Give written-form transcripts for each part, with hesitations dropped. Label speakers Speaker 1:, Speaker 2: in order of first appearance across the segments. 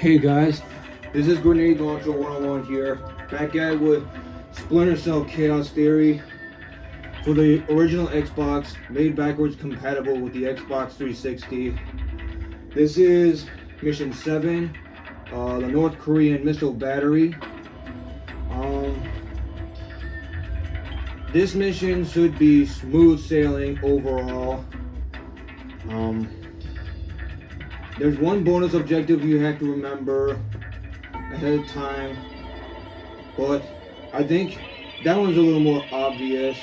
Speaker 1: Hey guys, this is Grenade Launcher 101 here, back at it with Splinter Cell Chaos Theory for the original Xbox, made backwards compatible with the Xbox 360. This is Mission 7, the North Korean Missile Battery. This mission should be smooth sailing overall. There's one bonus objective you have to remember ahead of time, but I think that one's a little more obvious,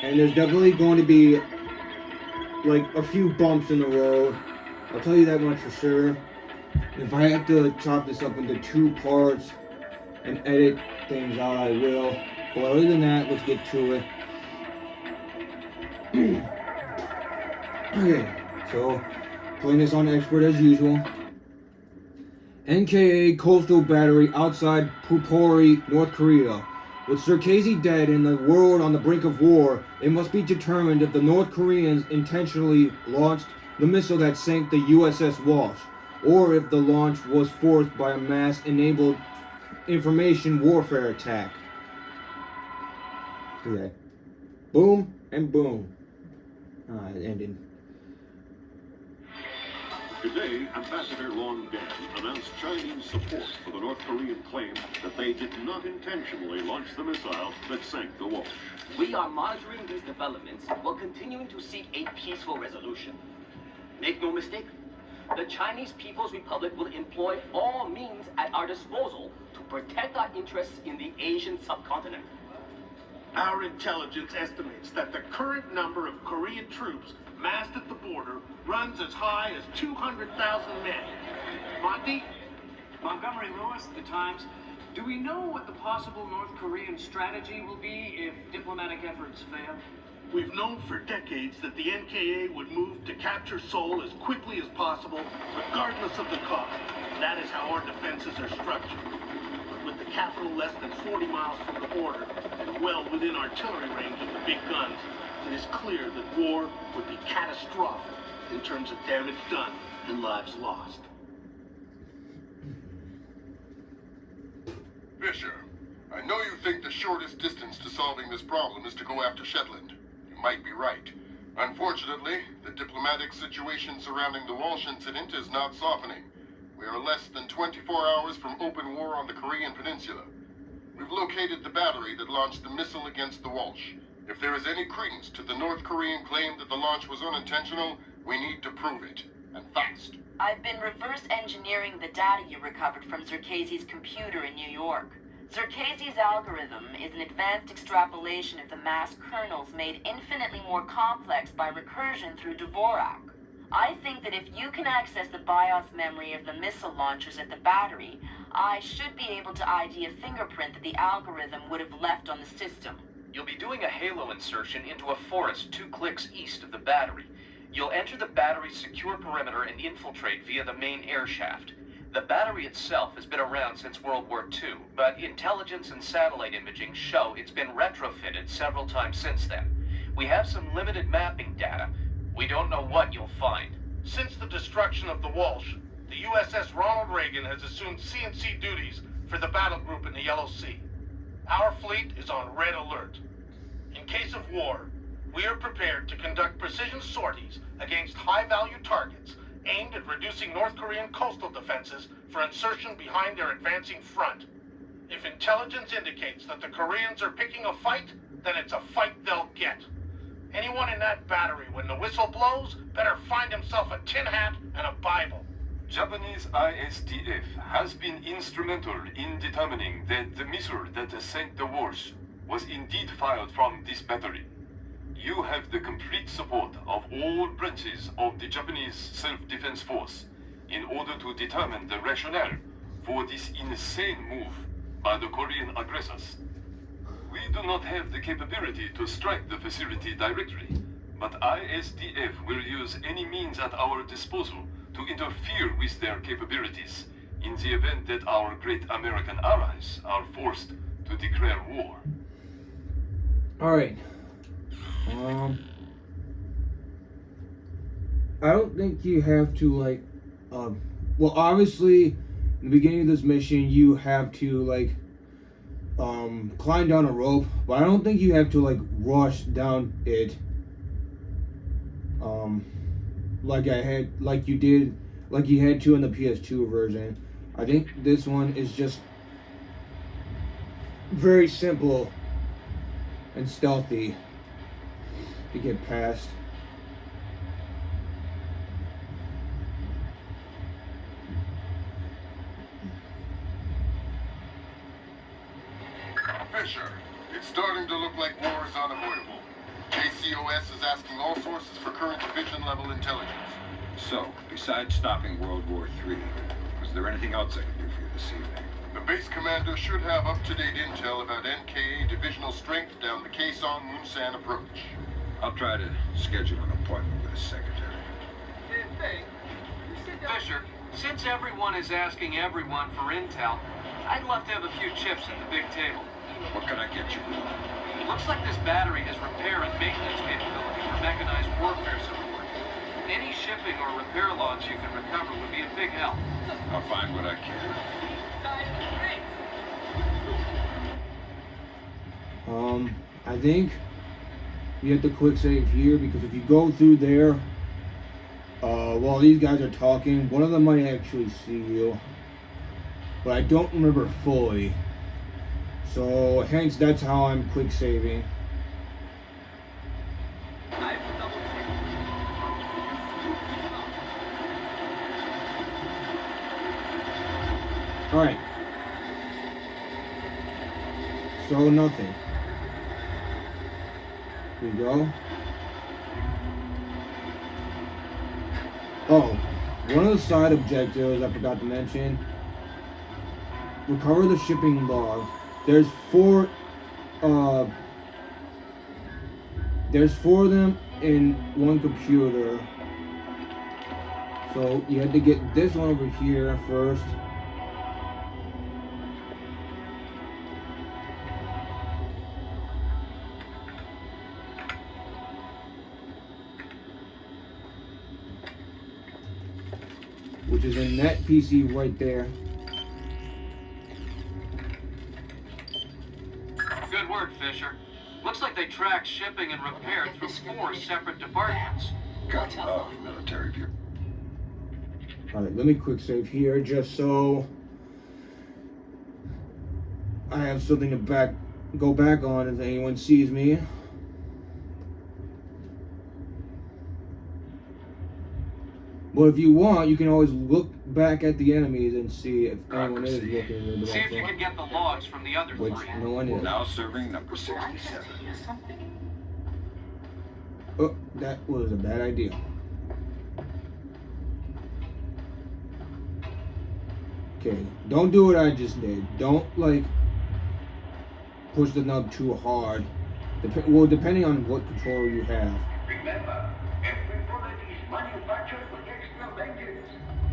Speaker 1: and there's definitely going to be like a few bumps in the road. I'll tell you that much for sure. If I have to chop this up into two parts and edit things out, I will. But other than that, let's get to it. Okay, so playing this on expert as usual. NKA coastal battery outside Pupori, North Korea. With Circassian dead and the world on the brink of war, it must be determined if the North Koreans intentionally launched the missile that sank the USS Walsh, or if the launch was forced by a mass-enabled information warfare attack. Okay. Boom and boom. It ended.
Speaker 2: Today, Ambassador Long Dan announced Chinese support for the North Korean claim that they did not intentionally launch the missile that sank the Walsh.
Speaker 3: We are monitoring these developments while continuing to seek a peaceful resolution. Make no mistake, the Chinese People's Republic will employ all means at our disposal to protect our interests in the Asian subcontinent.
Speaker 4: Our intelligence estimates that the current number of Korean troops massed at the border runs as high as 200,000 men. Monty?
Speaker 5: Montgomery Lewis, The Times. Do we know what the possible North Korean strategy will be if diplomatic efforts fail?
Speaker 4: We've known for decades that the NKA would move to capture Seoul as quickly as possible, regardless of the cost. That is how our defenses are structured. But with the capital less than 40 miles from the border, and well within artillery range of the big guns, it is clear that war would be catastrophic in terms of damage done and lives lost.
Speaker 6: Fisher, I know you think the shortest distance to solving this problem is to go after Shetland. You might be right. Unfortunately, the diplomatic situation surrounding the Walsh incident is not softening. We are less than 24 hours from open war on the Korean Peninsula. We've located the battery that launched the missile against the Walsh. If there is any credence to the North Korean claim that the launch was unintentional, we need to prove it, and fast.
Speaker 7: I've been reverse engineering the data you recovered from Circassi's computer in New York. Circassi's algorithm is an advanced extrapolation of the mass kernels made infinitely more complex by recursion through Dvorak. I think that if you can access the BIOS memory of the missile launchers at the battery, I should be able to ID a fingerprint that the algorithm would have left on the system.
Speaker 8: You'll be doing a halo insertion into a forest 2 clicks east of the battery. You'll enter the battery's secure perimeter and infiltrate via the main air shaft. The battery itself has been around since World War II, but intelligence and satellite imaging show it's been retrofitted several times since then. We have some limited mapping data. We don't know what you'll find.
Speaker 4: Since the destruction of the Walsh, the USS Ronald Reagan has assumed CNC duties for the battle group in the Yellow Sea. Our fleet is on red alert. In case of war, we are prepared to conduct precision sorties against high-value targets aimed at reducing North Korean coastal defenses for insertion behind their advancing front. If intelligence indicates that the Koreans are picking a fight, then it's a fight they'll get. Anyone in that battery when the whistle blows better find himself a tin hat and a Bible.
Speaker 9: Japanese ISDF has been instrumental in determining that the missile that sank the Walsh was indeed fired from this battery. You have the complete support of all branches of the Japanese Self-Defense Force in order to determine the rationale for this insane move by the Korean aggressors. We do not have the capability to strike the facility directly, but ISDF will use any means at our disposal to interfere with their capabilities in the event that our great American allies are forced to declare war.
Speaker 1: Alright. I don't think you have to, well, obviously, in the beginning of this mission, you have to like climb down a rope, but I don't think you have to like rush down it. Like you had to in the PS2 version. I think this one is just very simple and stealthy to get past.
Speaker 6: Fisher, it's starting to look like war is unavoidable. JCOS is asking all sources for current division-level intelligence.
Speaker 10: So, besides stopping World War III, was there anything else I could do for you this evening?
Speaker 6: The base commander should have up-to-date intel about NKA divisional strength down the Kaesong-Munsan approach.
Speaker 10: I'll try to schedule an appointment with his secretary.
Speaker 5: Fisher, since everyone is asking everyone for intel, I'd love to have a few chips at the big table.
Speaker 10: What can I get you?
Speaker 5: Looks like this battery has repair and maintenance capability for mechanized warfare support. Any shipping or repair logs you can recover would be a big help.
Speaker 10: I'll find what I can.
Speaker 1: I think you have to quick save here, because if you go through there, while these guys are talking, one of them might actually see you, but I don't remember fully. So hence that's how I'm quick saving. Alright. So nothing. Here we go. Oh, one of the side objectives I forgot to mention. Recover the shipping log. There's four of them in one computer. So you had to get this one over here first. Which is in that PC right there.
Speaker 5: Good work, Fisher. Looks like they tracked shipping and repair through 4 separate departments.
Speaker 10: Got military view.
Speaker 1: Alright, let me quick save here just so I have something to go back on if anyone sees me. But if you want, you can always look back at the enemies and see if anyone is looking in the
Speaker 5: See if you can get the logs from the other 3.
Speaker 1: Which no one is.
Speaker 10: Now serving number 67.
Speaker 1: Oh, that was a bad idea. Okay, don't do what I just did. Don't like push the nub too hard. Well, depending on what controller you have.
Speaker 11: Remember, every bullet is manufactured with extra vengeance.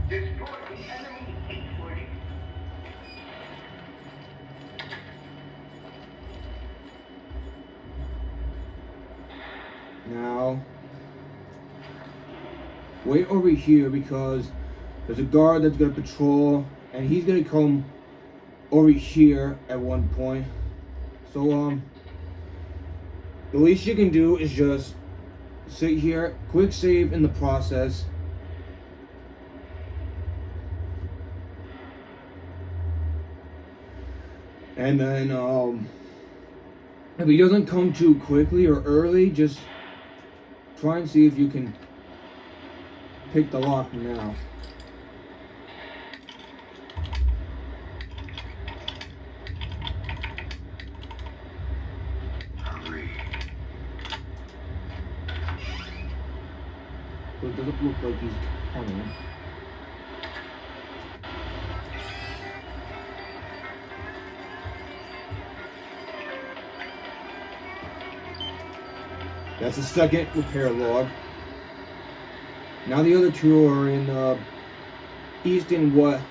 Speaker 11: Destroy the enemy equally.
Speaker 1: Now, wait over here because there's a guard that's gonna patrol, and he's gonna come over here at one point. So the least you can do is just sit here, quick save in the process. And then if he doesn't come too quickly or early, just try and see if you can pick the lock now. It doesn't look like he's coming. That's the second repair log. Now the other 2 are in east and west,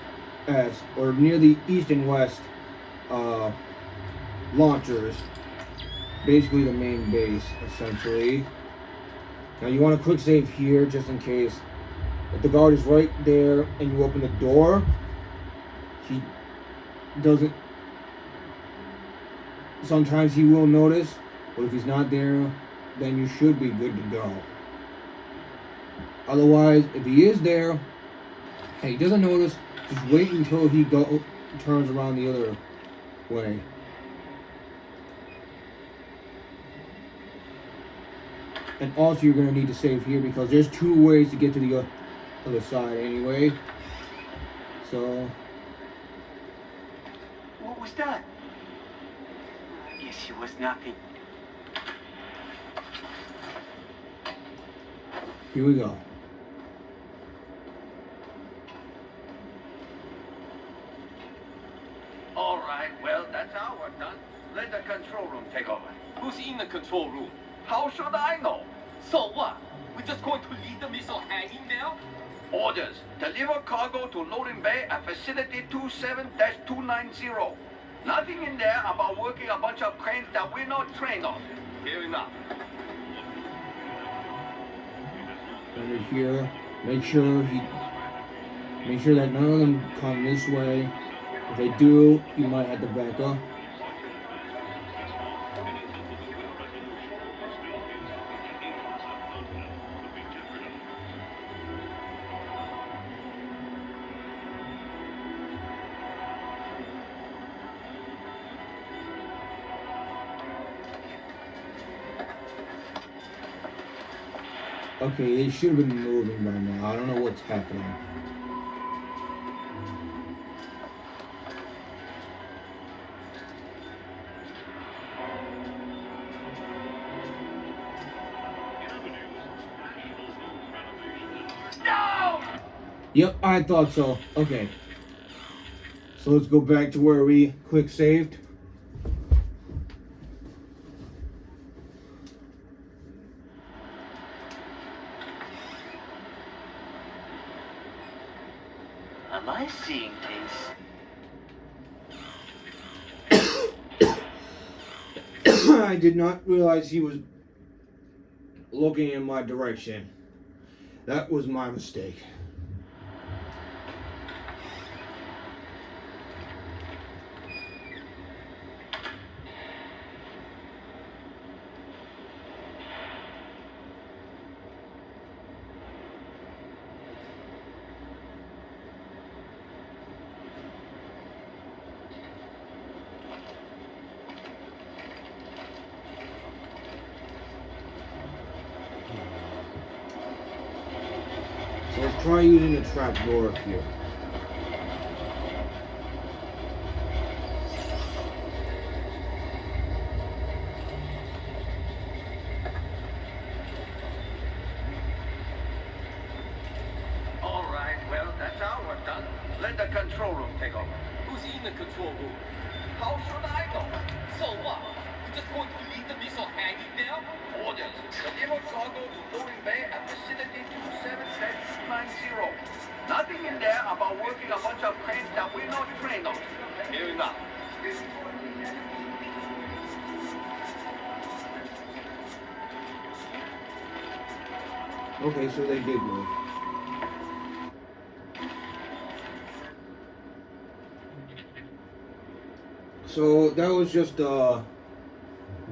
Speaker 1: or near the east and west launchers. Basically the main base, essentially. Now you want to quick save here just in case. If the guard is right there and you open the door, he doesn't. Sometimes he will notice, but if he's not there, then you should be good to go. Otherwise, if he is there and he doesn't notice, just wait until he turns around the other way. And also, you're going to need to save here because there's 2 ways to get to the other side anyway. So,
Speaker 3: What was that? I guess it was nothing.
Speaker 1: here we go.
Speaker 5: All right, well, that's our work done. Let the control room take over. Who's in the control room? How should I know? So what? We're just going to leave the missile hanging there? Orders. Deliver cargo to loading bay at facility 27-290. Nothing in there about working a bunch of cranes that we're not trained on. Fair enough.
Speaker 1: Under here, make sure that none of them come this way. If they do, you might have to back up. Okay, they should have been moving by now. I don't know what's happening.
Speaker 3: No!
Speaker 1: Yep, I thought so. Okay. So let's go back to where we quick saved.
Speaker 3: Am I seeing things?
Speaker 1: I did not realize he was looking in my direction. That was my mistake. So let's try using the trap door here.
Speaker 5: All right, well, that's our work done. Let the control room take over. Who's in the control room? How should I know? So what? We're just going to leave the missile hanging there? Orders. Deliver cargo to loading bay at facility 27-290. Nothing in there about working a bunch of cranes that we're not trained on. Fair enough.
Speaker 1: Okay, so they did move. So that was just a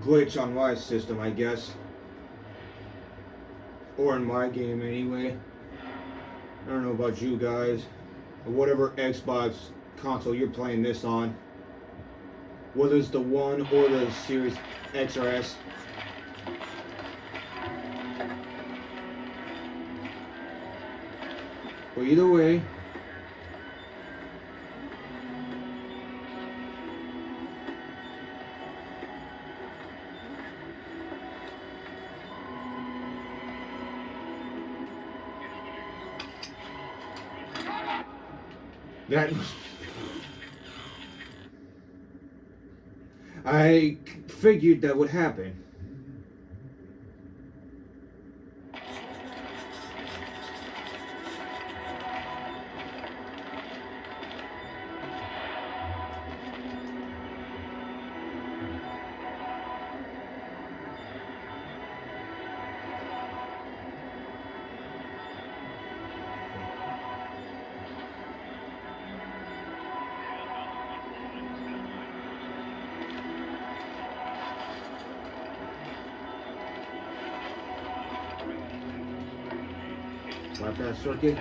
Speaker 1: glitch on my system, I guess. Or in my game anyway. I don't know about you guys. Or whatever Xbox console you're playing this on. Whether it's the One or the Series X or S. But either way, that I figured that would happen. bypass circuit.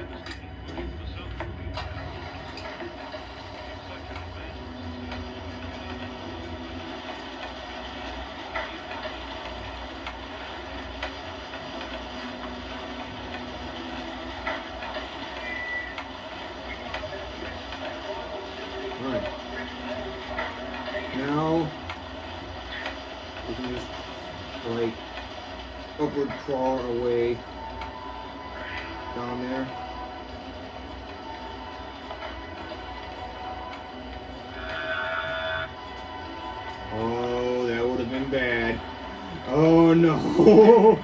Speaker 1: Alright. Now we can just like upward crawl our way down there. Oh, that would have been bad. Oh no.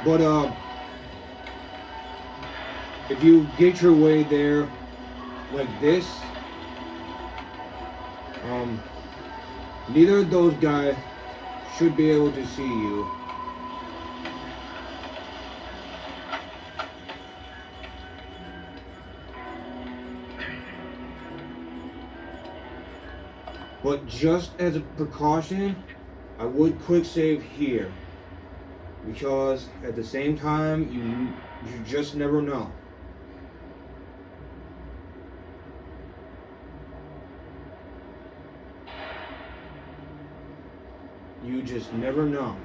Speaker 1: But if you get your way there like this, neither of those guys should be able to see you. But just as a precaution, I would quick save here, because at the same time, you just never know. You just never know.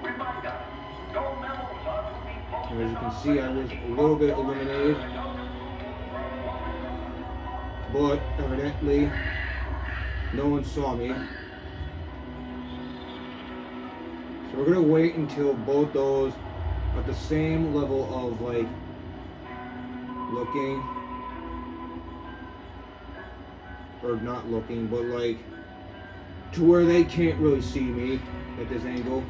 Speaker 11: Reminder, no memos are to be posted.
Speaker 1: As you can see, I was a little bit eliminated, but evidently no one saw me. So we're gonna wait until both those are at the same level of like looking, or not looking, but like to where they can't really see me at this angle.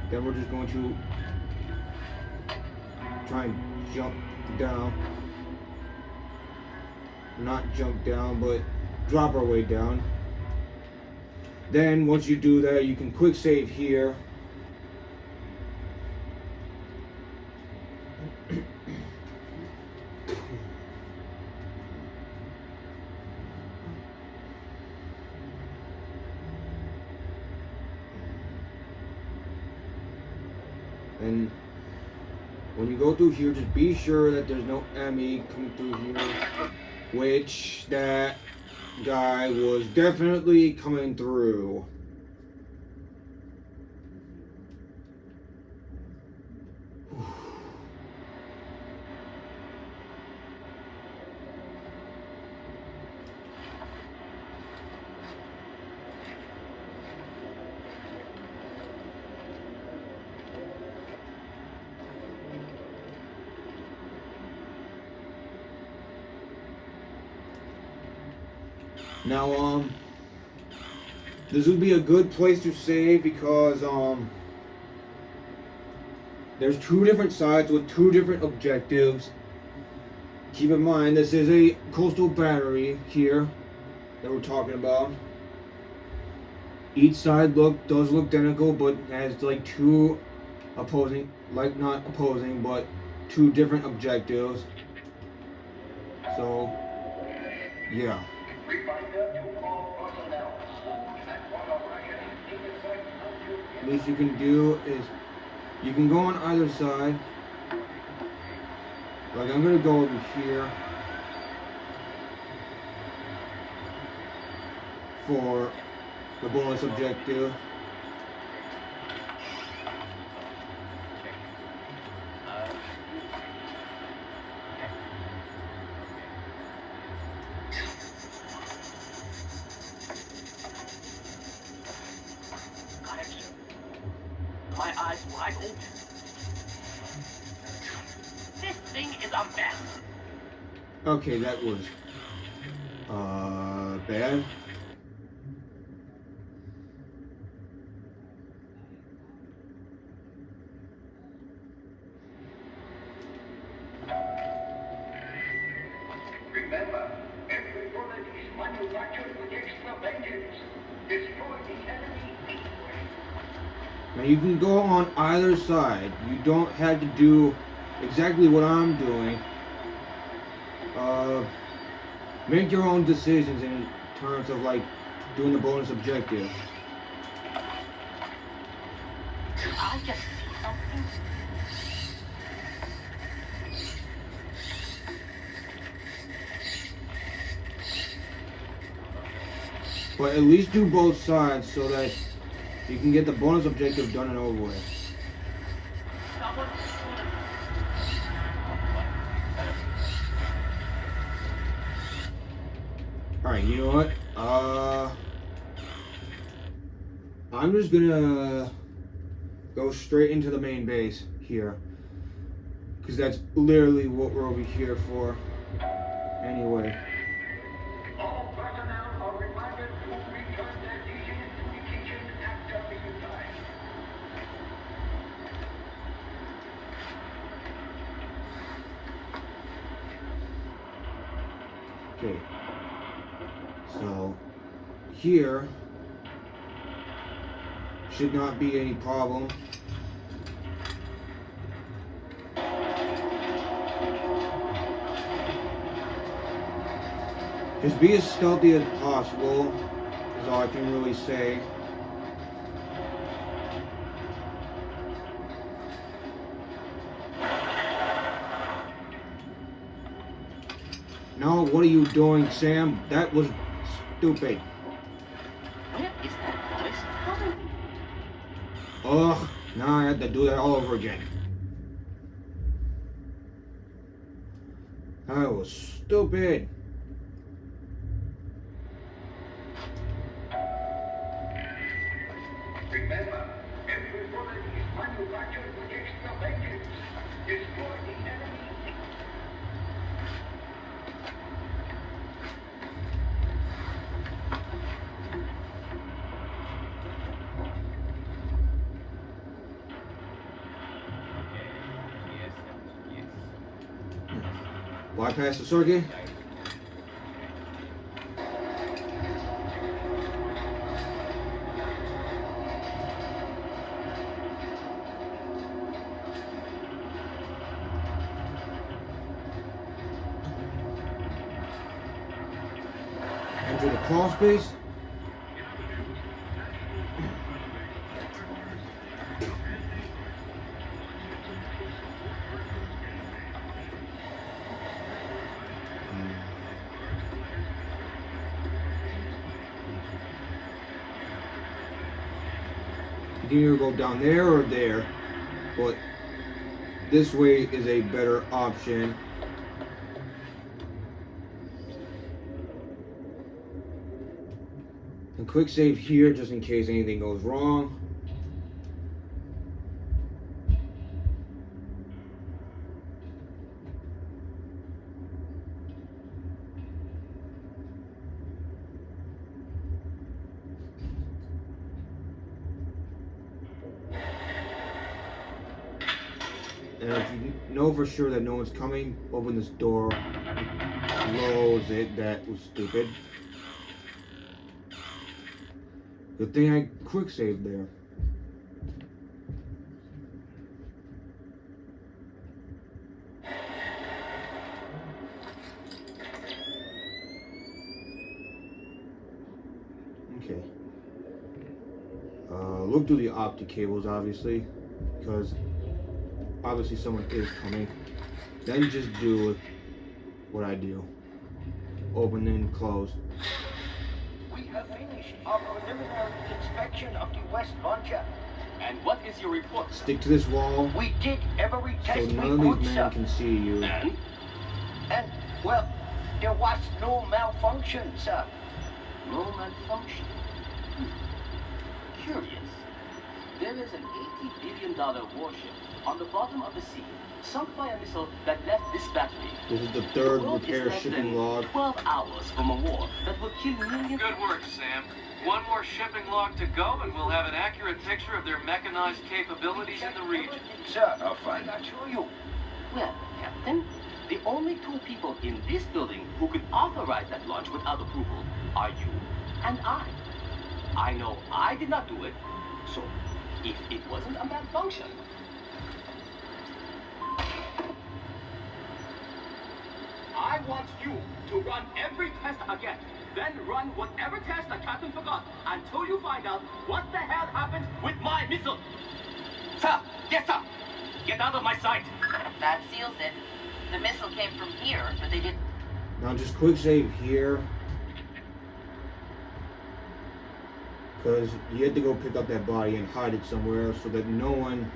Speaker 1: Then we're just going to try and jump down. Not jump down, but drop our way down. Then once you do that, you can quick save here. And when you go through here, just be sure that there's no enemy coming through here, which that guy was definitely coming through. Now, this would be a good place to save because, there's two different sides with two different objectives. Keep in mind, this is a coastal battery here that we're talking about. Each side does look identical, but has like two opposing, like not opposing, but two different objectives. So, yeah.
Speaker 11: Reminder to all personnel that one of Russia's deepest sites until
Speaker 1: Least you can do is you can go on either side. Like I'm gonna go over here for the bonus objective.
Speaker 3: My eyes wide open. This thing is a mess.
Speaker 1: Okay, that was bad.
Speaker 11: remember, every bullet is manufactured with extra vengeance. Destroy the enemy equally.
Speaker 1: Now you can go on either side. You don't have to do exactly what I'm doing. Make your own decisions in terms of like doing the bonus objective.
Speaker 7: I just see something.
Speaker 1: But at least do both sides so that you can get the bonus objective done and over with. Alright, you know what? I'm just gonna go straight into the main base here. Because that's literally what we're over here for. Anyway.
Speaker 11: All personnel are reminded to return their dishes to the kitchen after mealtime.
Speaker 1: Okay. So, here should not be any problem. Just be as stealthy as possible, is all I can really say. No, what are you doing, Sam? That was stupid.
Speaker 7: Where is that voice coming?
Speaker 1: Ugh, now I have to do that all over again. That was stupid.
Speaker 11: Remember, every bullet is manufactured with extra vengeance. Destroy the enemy.
Speaker 1: Bypass the circuit. Enter the crawl space. You can either go down there or there, but this way is a better option. And quick save here just in case anything goes wrong. And if you know for sure that no one's coming, open this door, close it. That was stupid. Good thing I quick saved there. Okay. Look through the optic cables, obviously, because obviously someone is coming. Then just do what I do. Open and close.
Speaker 5: We have finished our preliminary inspection of the West launcher.
Speaker 3: And what is your report?
Speaker 1: Stick to this wall
Speaker 5: We did every
Speaker 1: so
Speaker 5: test
Speaker 1: none of
Speaker 5: we
Speaker 1: these
Speaker 5: could,
Speaker 1: men
Speaker 5: sir.
Speaker 1: can see you.
Speaker 5: And, well, there was no malfunction, sir.
Speaker 3: No malfunction. Curious. There is an $80 billion warship on the bottom of the sea, sunk by a missile that left this battery.
Speaker 1: This is the third
Speaker 3: The world is
Speaker 1: repair
Speaker 3: less
Speaker 1: shipping
Speaker 3: than
Speaker 1: log.
Speaker 3: 12 hours from a war that will kill millions.
Speaker 8: Good work, Sam. One more shipping log to go, and we'll have an accurate picture of their mechanized capabilities in the region.
Speaker 5: Sir,
Speaker 10: I'll find
Speaker 5: I assure you.
Speaker 3: Well, Captain, the only two people in this building who could authorize that launch without approval are you and I. I know I did not do it, so if it wasn't a malfunction. I want you to run every test again. Then run whatever test the captain forgot until you find out what the hell happened with my missile. Sir, yes sir. Get out of my sight.
Speaker 7: That seals it. The missile came from here, but they didn't.
Speaker 1: Now just quick save here. Because you had to go pick up that body and hide it somewhere so that no one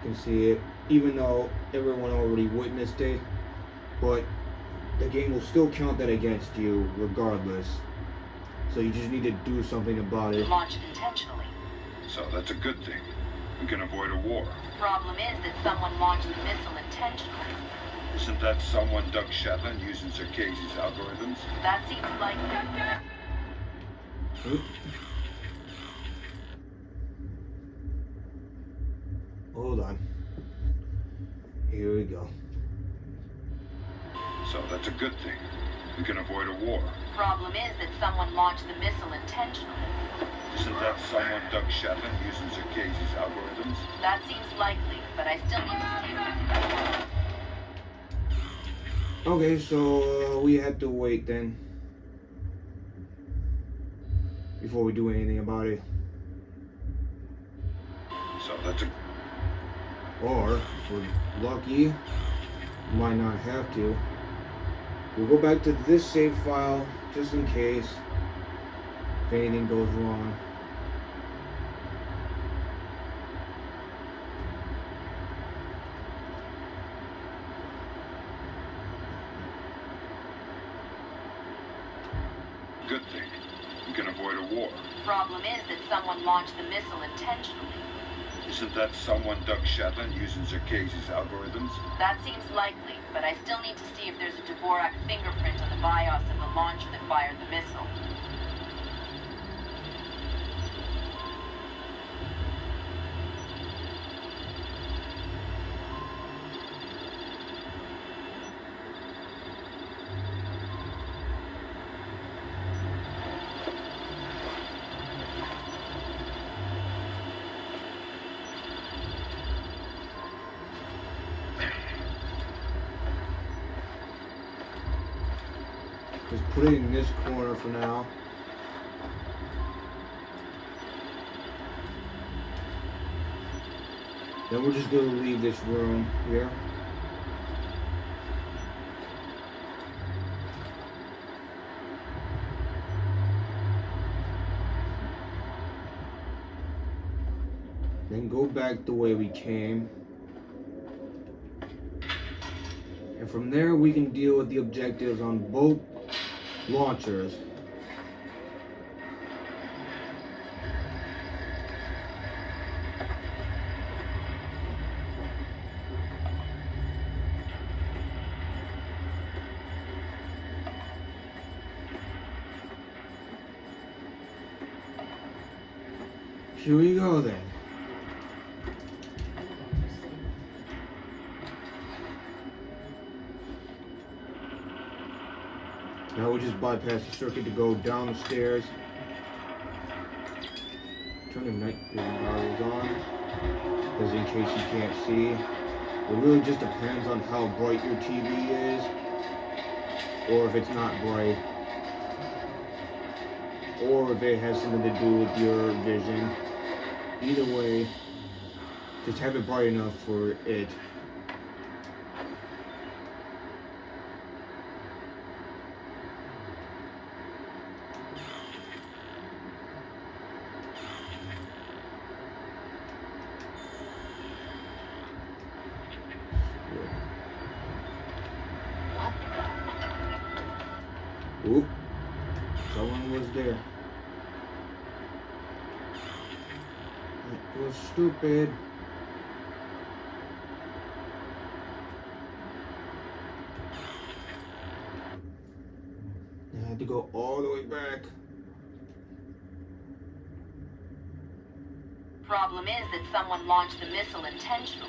Speaker 1: can see it. Even though everyone already witnessed it. But the game will still count that against you regardless. So you just need to do something about it.
Speaker 7: Launch intentionally.
Speaker 10: So that's a good thing. We can avoid a war.
Speaker 7: Problem is that someone launched the missile intentionally.
Speaker 10: Isn't that someone Doug Shetland using Zerkasi's algorithms?
Speaker 7: That seems like...
Speaker 1: Hold on. Here we go.
Speaker 10: So that's a good thing. We can avoid a war.
Speaker 7: Problem is that someone launched the missile intentionally.
Speaker 10: Isn't that someone Doug Shetland using Zerkasi's algorithms?
Speaker 7: That seems likely, but I still need to see if
Speaker 1: Okay, so we have to wait then. Before we do anything about it.
Speaker 10: So that's a...
Speaker 1: Or, if we're lucky, we might not have to. We'll go back to this save file, just in case if anything goes wrong.
Speaker 10: Good thing. We can avoid a war.
Speaker 7: Problem is that someone launched the missile intentionally.
Speaker 10: Isn't that someone Doug Shetland using Zerkasi's algorithms?
Speaker 7: That seems likely, but I still need to see if there's a Dvorak fingerprint on the BIOS of the launcher that fired the missile.
Speaker 1: Just put it in this corner for now. Then we're just going to leave this room here. Then go back the way we came. And from there we can deal with the objectives on both launchers. Here we go then. Now we just bypass the circuit to go down the stairs. Turn the night vision goggles on, because in case you can't see. It really just depends on how bright your TV is, or if it's not bright, or if it has something to do with your vision. Either way, just have it bright enough for it. Oop, someone was there. It was stupid. I had to go all the way back.
Speaker 7: Problem is that someone launched the missile intentionally.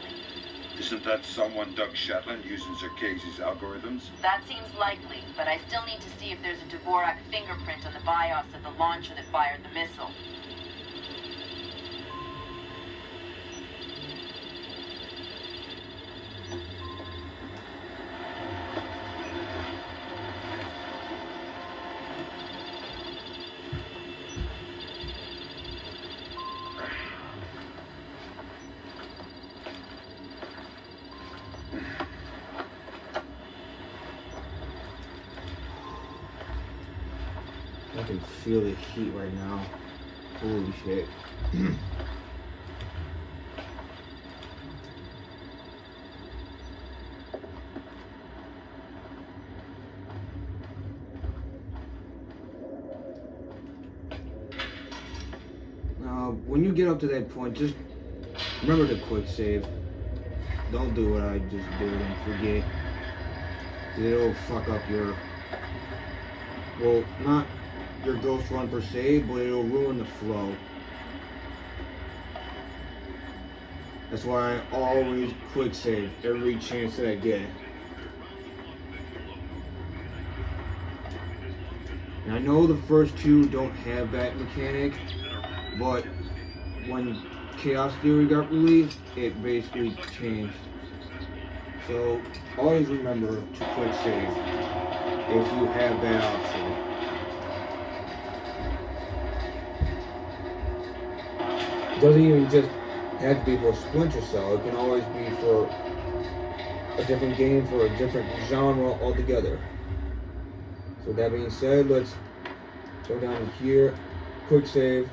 Speaker 10: Isn't that someone Doug Shetland using Zerkasi's algorithms?
Speaker 7: That seems likely, but I still need to see if there's a Dvorak fingerprint on the BIOS of the launcher that fired the missile.
Speaker 1: I can feel the heat right now. Holy shit. Now, when you get up to that point, just remember to quick save. Don't do what I just did and forget. 'Cause it'll fuck up your, well, not your ghost run per se, but it'll ruin the flow. That's why I always quick save every chance that I get. And I know the first two don't have that mechanic, but when Chaos Theory got released, it basically changed. So always remember to quick save if you have that option. It doesn't even just have to be for Splinter Cell, it can always be for a different game, for a different genre altogether. So that being said, let's go down to here, quick save.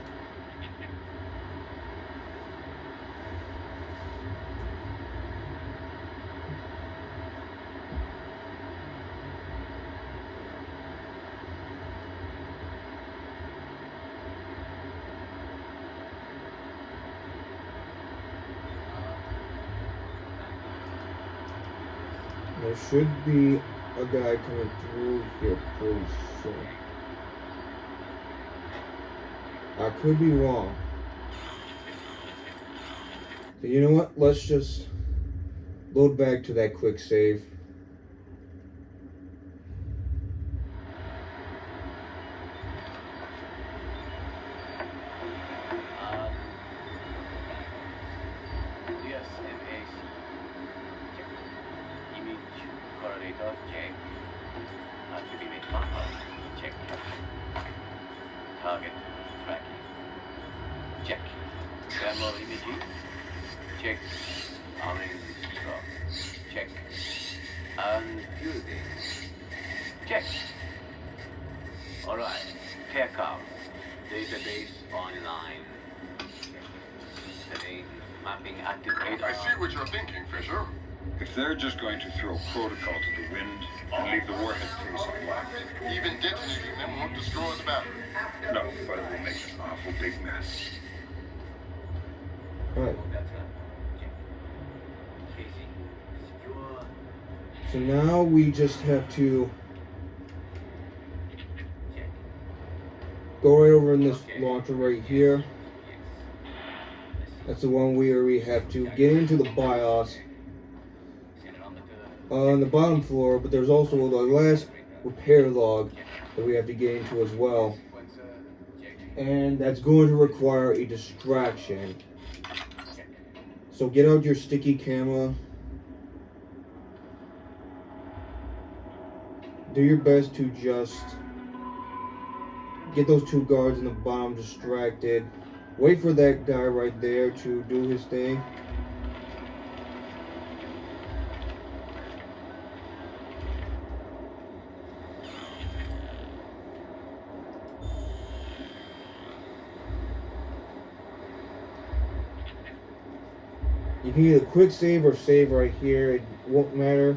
Speaker 1: There should be a guy coming through here pretty soon. I could be wrong. But you know what? Let's just load back to that quick save.
Speaker 3: Target tracking. Check. Thermal imaging. Check. Arming drop. Check. Unfusing. Check. Alright. Care count. Database online. Setting. Mapping activated.
Speaker 6: I see what you're thinking, Fisher.
Speaker 10: If they're just going to throw protocol to the wind and leave the warhead case unlocked.
Speaker 6: Even detonating them won't destroy the battery.
Speaker 10: No, but it will make an awful big mess.
Speaker 1: Alright. So now we just have to go right over in this launcher right here. That's the one where we have to get into the BIOS on the bottom floor, but there's also the last repair log that we have to get into as well. And that's going to require a distraction. So get out your sticky camera. Do your best to just get those two guards in the bottom distracted. Wait for that guy right there to do his thing. You can either quick save or save right here. It won't matter.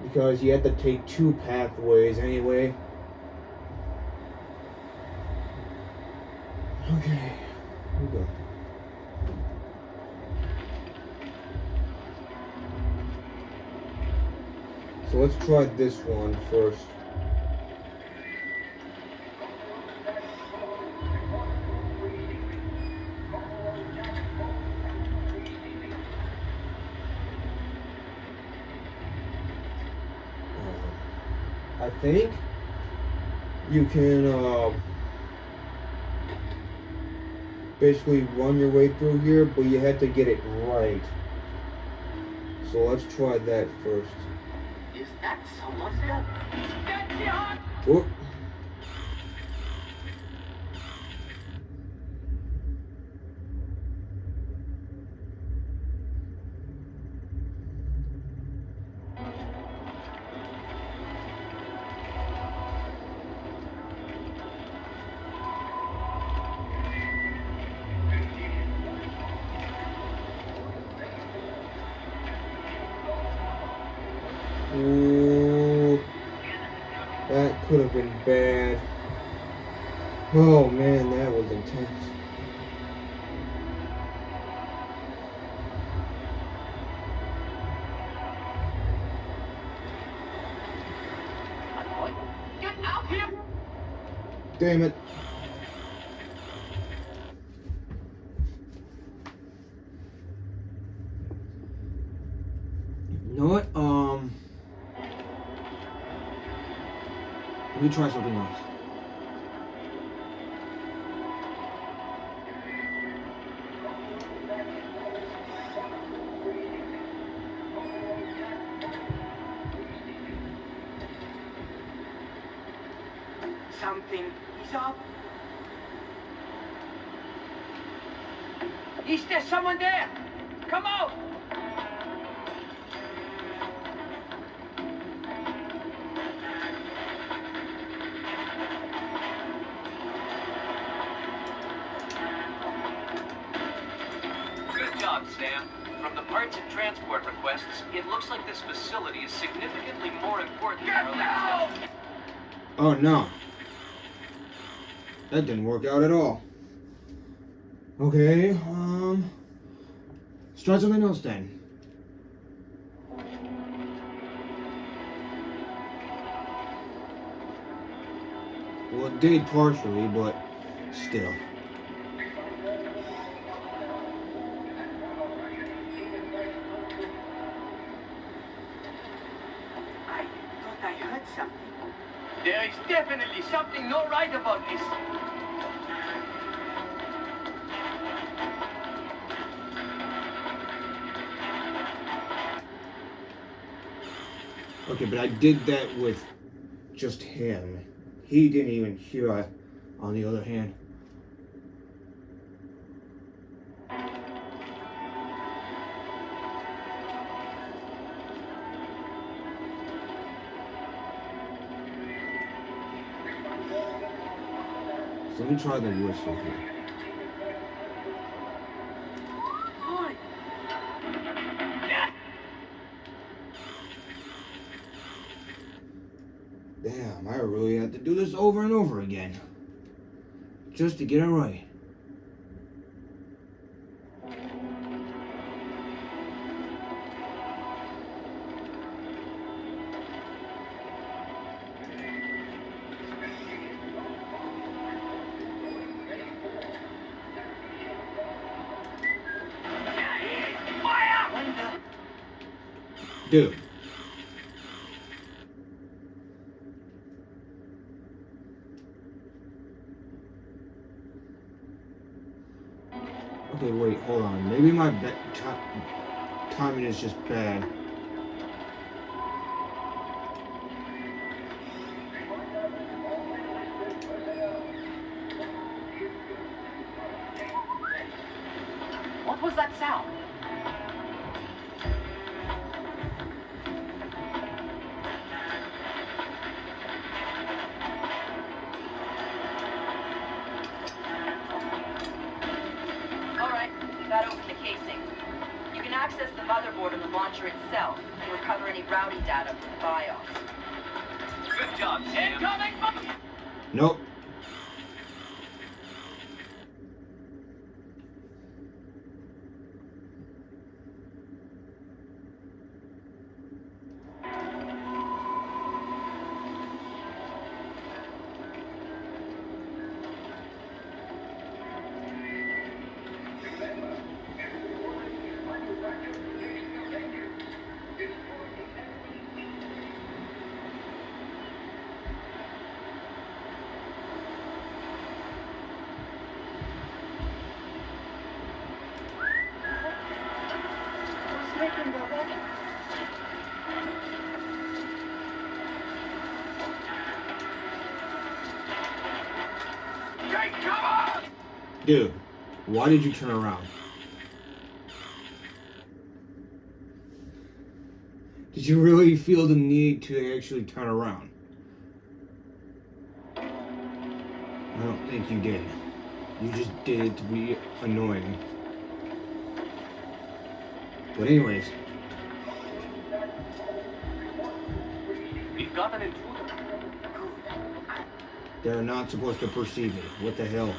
Speaker 1: Because you have to take two pathways anyway. Okay, here we go. So let's try this one first. I think you can basically run your way through here, but you have to get it right. So let's try that first.
Speaker 3: Is that someone there? Get behind!
Speaker 1: Whoop. Ooh, that could have been bad. Oh man, that was intense.
Speaker 3: Get out here!
Speaker 1: Damn it. You know what? Let me try something else.
Speaker 5: Something is up.
Speaker 3: Is there someone there? Come out!
Speaker 8: Good job, Sam. From the parts and transport requests, it looks like this facility is significantly more important than our last.
Speaker 1: Oh no. That didn't work out at all. Okay, let's try something else then. Well, it did partially, but still.
Speaker 5: I thought I heard something.
Speaker 3: There is definitely something not right about this.
Speaker 1: Okay, but I did that with just him. He didn't even hear it, on the other hand. So let me try the whistle here.
Speaker 5: Hi.
Speaker 1: Damn, I really had to do this over and over again. Just to get it right. Dude. Okay, wait, hold on. Maybe my timing is just bad.
Speaker 3: What was that sound?
Speaker 7: Alright, we got open the casing. You can access the motherboard and the launcher itself and recover any routing data from the BIOS.
Speaker 8: Good job, Sam.
Speaker 3: Incoming!
Speaker 1: Nope.
Speaker 5: Who's making the wedding?
Speaker 3: Take cover!
Speaker 1: Dude, why did you turn around? Did you really feel the need to actually turn around? I don't think you did. You just did it to be annoying. But anyways.
Speaker 3: got an intruder.
Speaker 1: They're not supposed to perceive it. What the hell?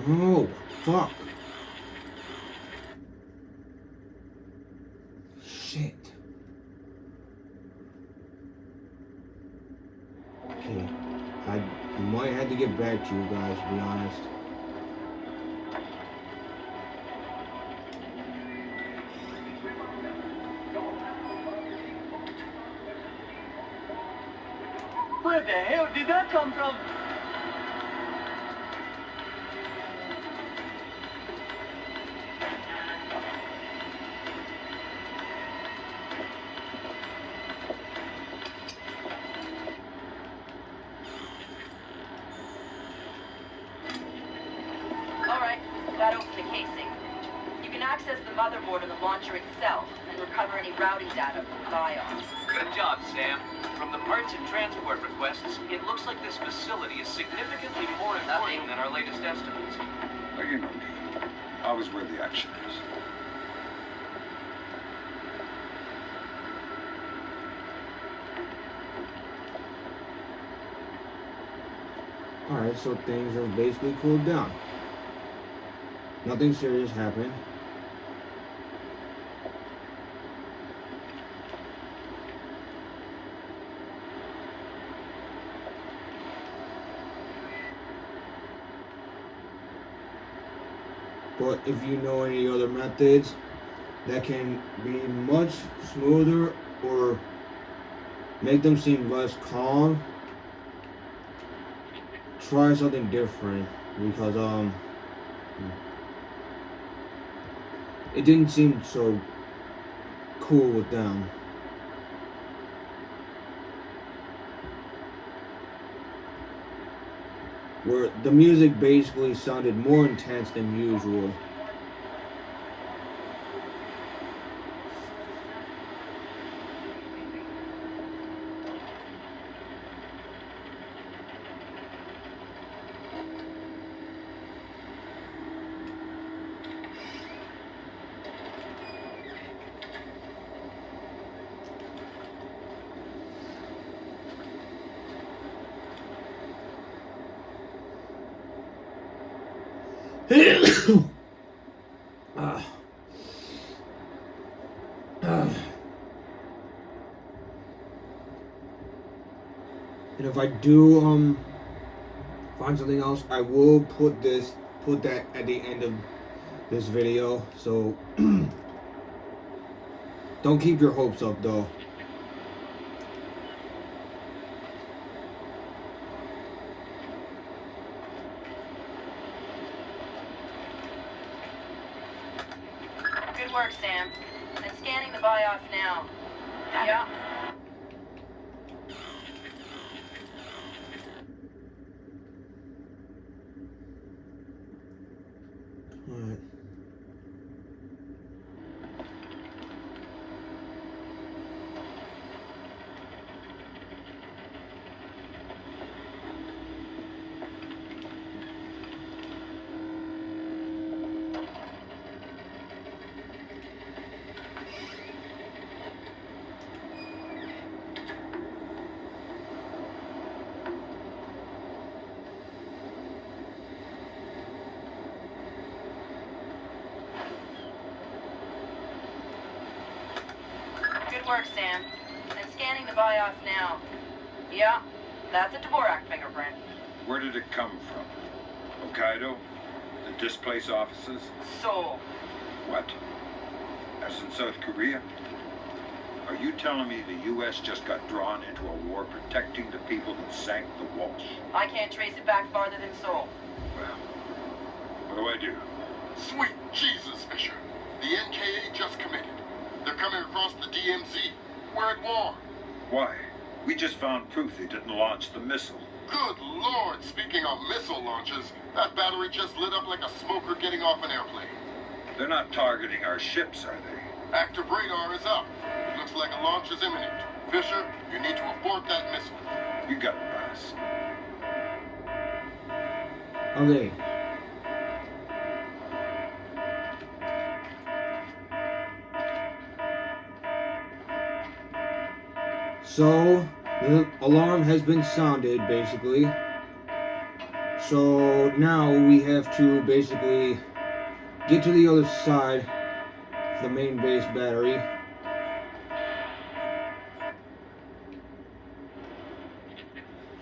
Speaker 1: No, fuck. Shit. Okay, I might have to get back to you guys, to be honest.
Speaker 3: Where the hell did that come from?
Speaker 7: Alright, got open the casing. You can access the motherboard of the launcher itself and recover any routing data from the BIOS.
Speaker 8: Good job, Sam. From the parts and transport requests, it looks like this facility is significantly more important than our latest estimates.
Speaker 10: Well, you know me. Always where the action is.
Speaker 1: Alright, so things have basically cooled down. Nothing serious happened. But if you know any other methods that can be much smoother or make them seem less calm, try something different, because it didn't seem so cool with them. Where the music basically sounded more intense than usual. And if I do find something else, I will put that at the end of this video. So don't keep your hopes up though.
Speaker 7: Good work, Sam. I'm scanning the BIOS now. Yeah.
Speaker 1: Alright.
Speaker 7: Good work, Sam. I'm scanning the BIOS now. Yeah, that's a Dvorak fingerprint.
Speaker 10: Where did it come from? Hokkaido? The displaced offices?
Speaker 7: So,
Speaker 10: What? As in South Korea? Are you telling me the U.S. just got drawn into a war protecting the people that sank the Walsh?
Speaker 7: I can't trace it back farther than Seoul.
Speaker 10: Well, what do I do?
Speaker 6: Sweet Jesus, Fisher. The NKA just committed. They're coming across the DMZ. We're at war.
Speaker 10: Why? We just found proof they didn't launch the missile.
Speaker 6: Good Lord, speaking of missile launches, that battery just lit up like a smoker getting off an airplane.
Speaker 10: They're not targeting our ships, are they?
Speaker 6: Active radar is up. It looks like a launch is imminent. Fisher, you need to abort that missile.
Speaker 10: You got it, boss.
Speaker 1: Okay. So, the alarm has been sounded, basically. So, now we have to basically get to the other side of the main base battery.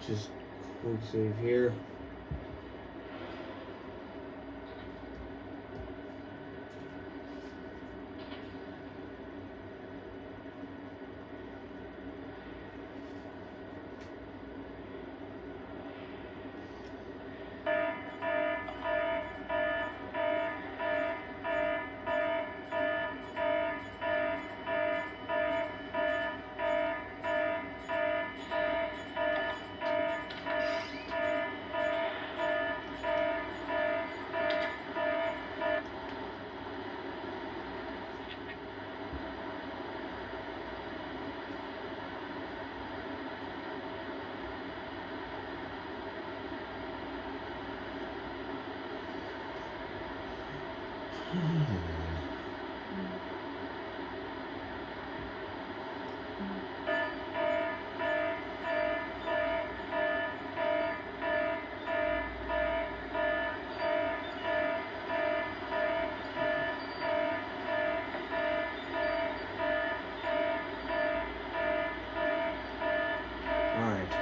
Speaker 1: Just quick save here. Alright.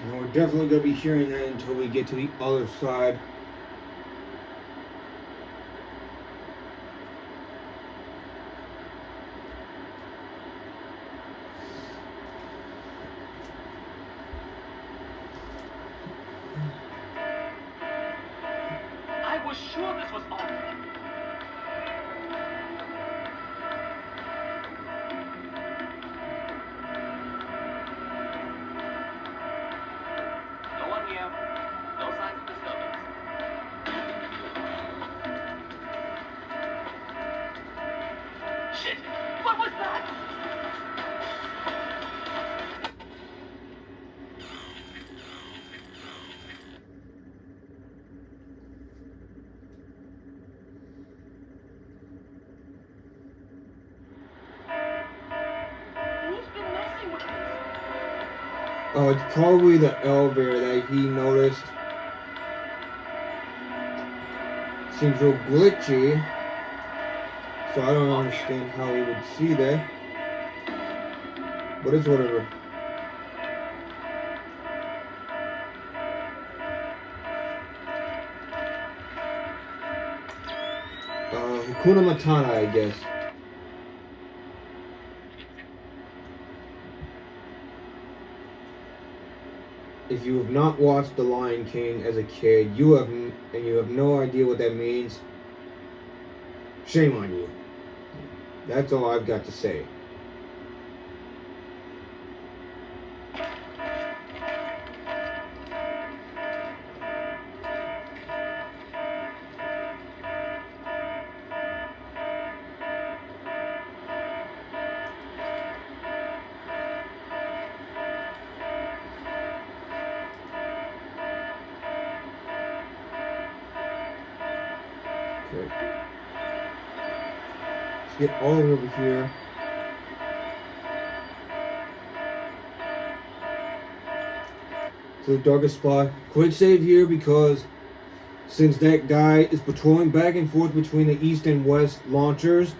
Speaker 1: And we're definitely going to be hearing that until we get to the other side.
Speaker 3: I was sure this was on. No one here. No signs of disturbance. Shit! What was that? Who's been messing with this?
Speaker 1: Oh, it's probably the elevator that he noticed. Seems real glitchy. So I don't understand how he would see that. But it's whatever. Hakuna Matata, I guess. If you have not watched The Lion King as a kid, you have no idea what that means. Shame on you. That's all I've got to say. Okay. Let's get all the way over here. To the darkest spot. Quick save here because since that guy is patrolling back and forth between the east and west launchers,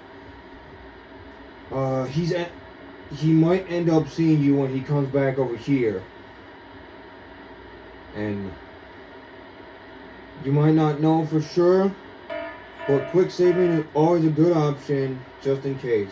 Speaker 1: he might end up seeing you when he comes back over here. And you might not know for sure, but quick saving is always a good option, just in case.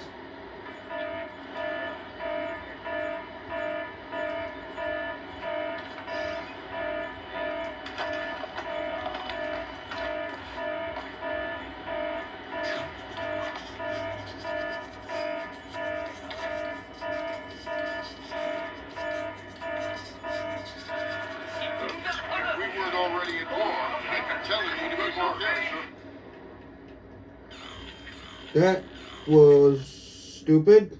Speaker 1: That was stupid.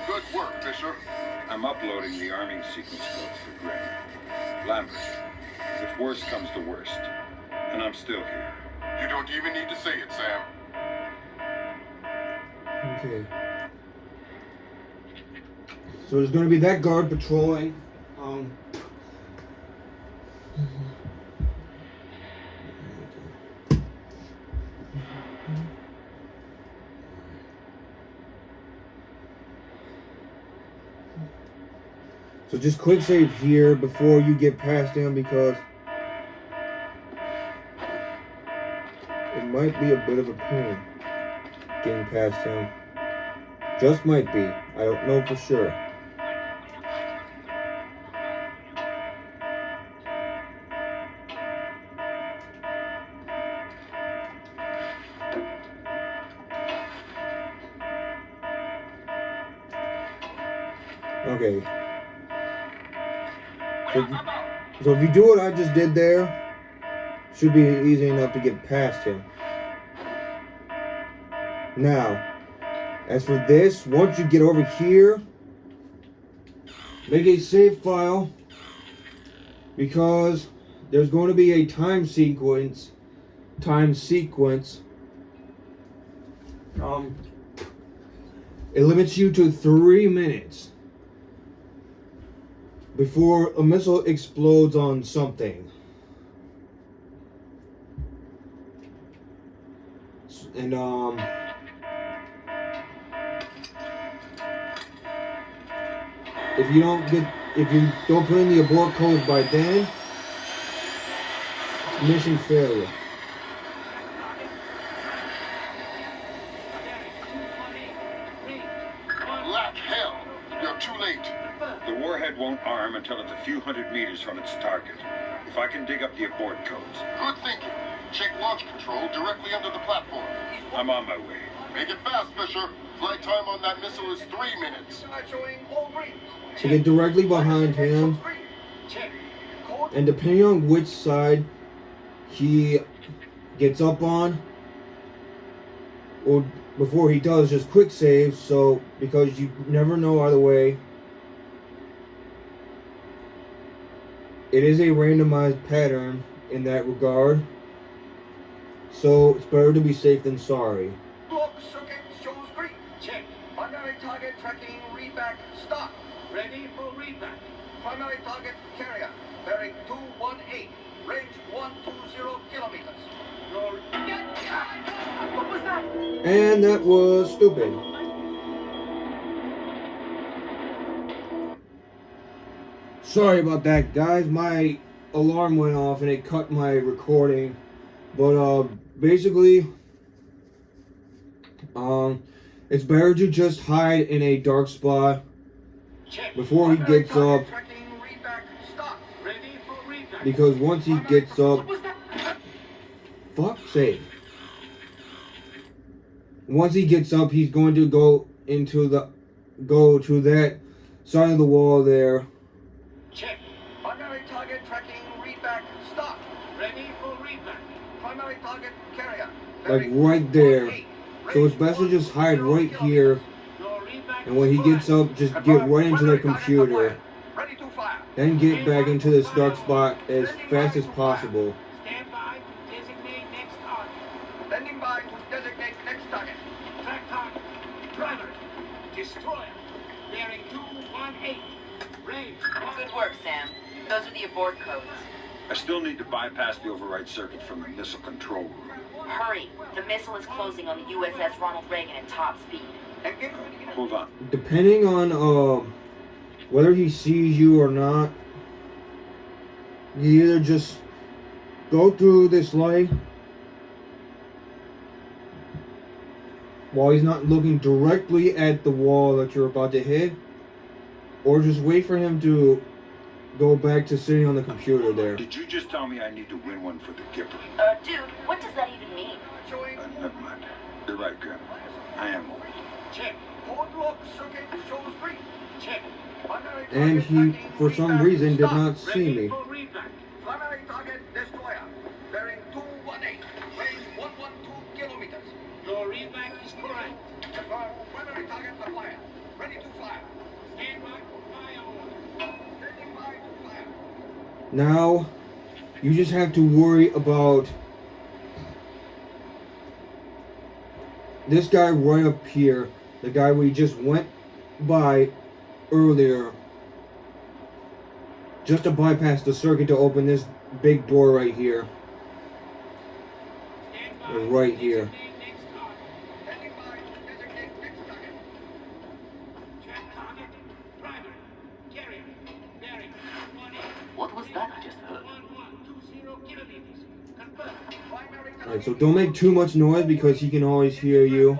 Speaker 6: Good work, Fisher.
Speaker 10: I'm uploading the arming sequence codes for Grim. Lambert, if worse comes to worst, and I'm still here.
Speaker 6: You don't even need to say it, Sam.
Speaker 1: Okay. So there's going to be that guard patrolling. So just quick save here before you get past him, because it might be a bit of a pain getting past him. Just might be. I don't know for sure. Okay. So if you do what I just did there, should be easy enough to get past him. Now, as for this, once you get over here, make a save file, because there's going to be a time sequence. It limits you to 3 minutes before a missile explodes on something. And if you don't put in the abort code by then, it's mission failure.
Speaker 6: Black hell! You're too late.
Speaker 10: The warhead won't arm until it's a few hundred meters from its target. If I can dig up the abort codes.
Speaker 6: Good thinking. Check launch control directly under the platform.
Speaker 10: I'm on my way.
Speaker 6: Make it fast, Fisher. Flight time on that missile is 3 minutes.
Speaker 1: So get directly behind him, and depending on which side he gets up on, or before he does, just quick save, so because you never know either way. It is a randomized pattern in that regard, so it's better to be safe than sorry.
Speaker 5: Block circuit shows green. Check. Primary target tracking readback stop. Ready for readback. Primary target carrier. Bearing 218. Range 120 kilometers. What was that?
Speaker 1: And that was stupid. Sorry about that, guys. My alarm went off and it cut my recording. But basically, it's better to just hide in a dark spot before he gets up, because once he gets up, fuck's sake. Once he gets up, he's going to go to that side of the wall there.
Speaker 5: Check. Primary target tracking readback stop. Ready for readback. Primary target carrier.
Speaker 1: Like right there. So it's best to just hide right here. And when he gets up, just get right into the computer.
Speaker 5: Ready to fire.
Speaker 1: Then get back into this dark spot as fast as possible.
Speaker 5: Stand by to designate next target. Standing by to designate next target. Track target. Driver. Destroyer. Bearing 218. Range.
Speaker 7: Good work, Sam. Those are the abort codes.
Speaker 10: I still need to bypass the override circuit from the missile control room.
Speaker 7: Hurry. The missile is closing on the USS Ronald Reagan at top speed.
Speaker 10: Hold on.
Speaker 1: Depending on whether he sees you or not, you either just go through this light while he's not looking directly at the wall that you're about to hit, or just wait for him to go back to sitting on the computer there.
Speaker 10: Did you just tell me I need to win one for the Gipper?
Speaker 7: Dude, what does that even mean?
Speaker 10: Never mind. You're right, Grandma. I am old.
Speaker 11: Check. Hold lock circuit shows green. Check.
Speaker 1: And he, for some reason, did not see me.
Speaker 11: Primary target destroyer. Bearing 218. Range 112 kilometers. Your readback is correct. Confirm. Primary target acquired. Ready to fire. Stand by for fire order. Standing by to fire.
Speaker 1: Now, you just have to worry about this guy right up here, the guy we just went by earlier, just to bypass the circuit to open this big door right here. Right here.
Speaker 3: What was that I just heard?
Speaker 1: Alright, so don't make too much noise because he can always hear you.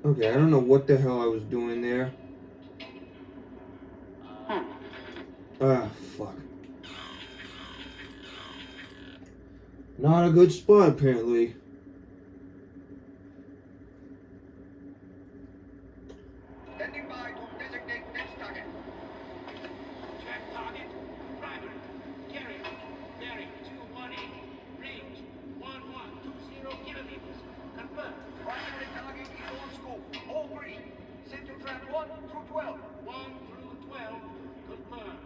Speaker 1: Okay, I don't know what the hell I was doing there. Ah, fuck. Not a good spot, apparently.
Speaker 11: Standing by to designate next target. Check target. Primary. Carrier. Bearing 218. Range 1120 kilometers. Confirmed. Primary target is on scope. All green. Center trap 1 through 12. 1 through 12. Confirmed.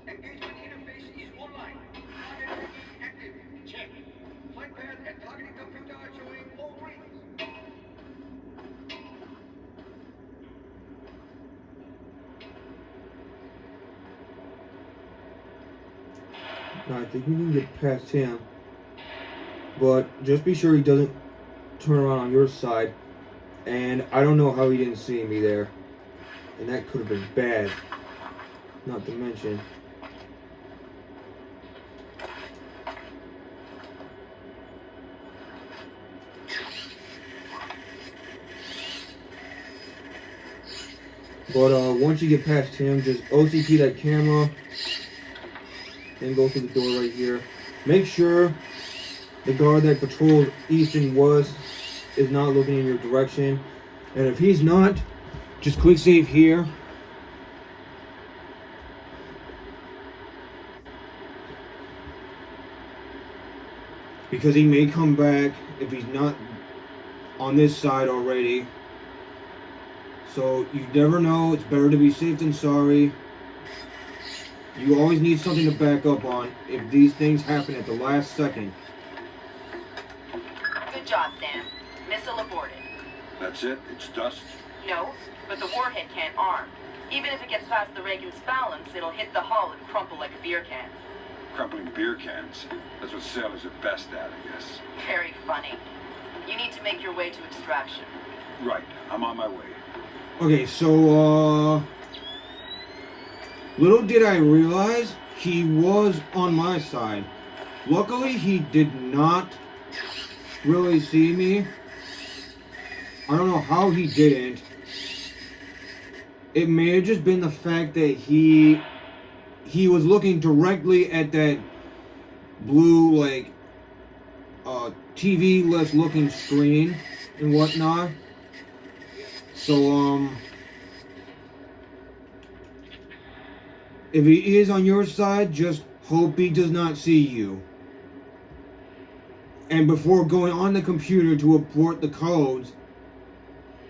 Speaker 11: Engagement interface is online. Target tracking active. Check. Flight path and targeting computer showing all green.
Speaker 1: No, I think we can get past him. But just be sure he doesn't turn around on your side. And I don't know how he didn't see me there. And that could have been bad. Not to mention. But once you get past him, just OCP that camera. Then go through the door right here. Make sure the guard that patrols east and west is not looking in your direction. And if he's not, just quick save here. Because he may come back if he's not on this side already. So you never know. It's better to be safe than sorry. You always need something to back up on if these things happen at the last second.
Speaker 7: Good job, Sam. Missile aborted.
Speaker 10: That's it? It's dust?
Speaker 7: No, but the warhead can't arm. Even if it gets past the Reagan's balance, it'll hit the hull and crumple like a beer can.
Speaker 10: Crumpling beer cans. That's what sailors are best at, I guess.
Speaker 7: Very funny. You need to make your way to extraction.
Speaker 10: Right. I'm on my way.
Speaker 1: Okay, so, little did I realize he was on my side. Luckily, he did not really see me. I don't know how he didn't. It may have just been the fact that he was looking directly at that blue, like, TV-less looking screen and whatnot. So, if he is on your side, just hope he does not see you. And before going on the computer to import the codes,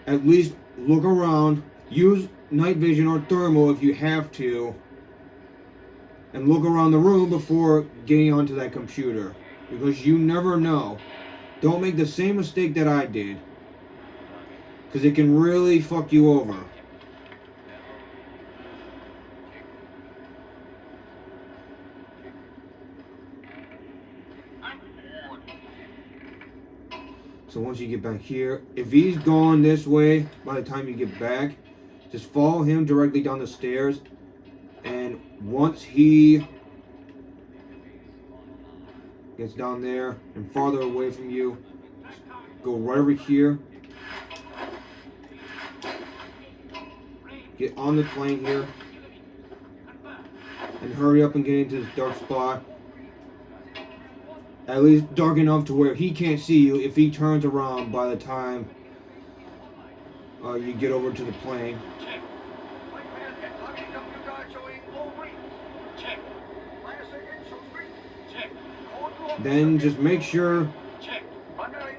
Speaker 1: at least look around, use night vision or thermal if you have to, and look around the room before getting onto that computer. Because you never know. Don't make the same mistake that I did. Because it can really fuck you over. So once you get back here, if he's gone this way, by the time you get back, just follow him directly down the stairs. And once he gets down there and farther away from you, go right over here. Get on the plane here. And hurry up and get into this dark spot. At least dark enough to where he can't see you if he turns around by the time you get over to the plane.
Speaker 11: Check. Target W guard showing low green. Check. Minus again, shows green. Check.
Speaker 1: Then just make sure
Speaker 11: Check.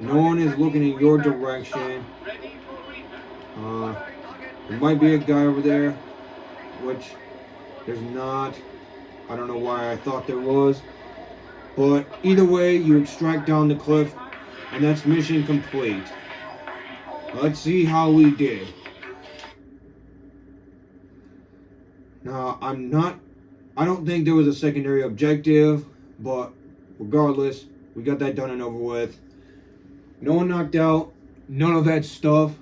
Speaker 1: no one is looking in your direction.
Speaker 11: Ready for repair.
Speaker 1: There might be a guy over there, which there's not. I don't know why I thought there was. But either way, you extract down the cliff, and that's mission complete. Let's see how we did. Now, I don't think there was a secondary objective, but regardless, we got that done and over with. No one knocked out, none of that stuff.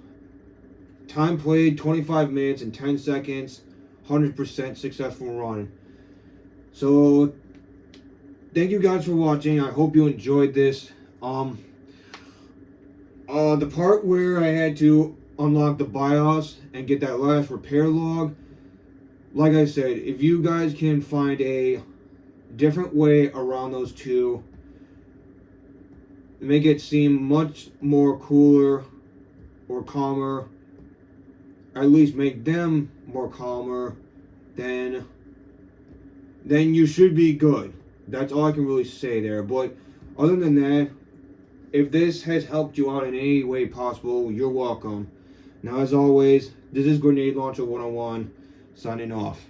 Speaker 1: Time played, 25 minutes and 10 seconds, 100% successful run. So, thank you guys for watching. I hope you enjoyed this. The part where I had to unlock the BIOS and get that last repair log, like I said, if you guys can find a different way around those two, make it seem much more cooler or calmer, at least make them more calmer, then you should be good. That's all I can really say there. But other than that, if this has helped you out in any way possible, you're welcome. Now, as always, this is Grenade Launcher 101, signing off.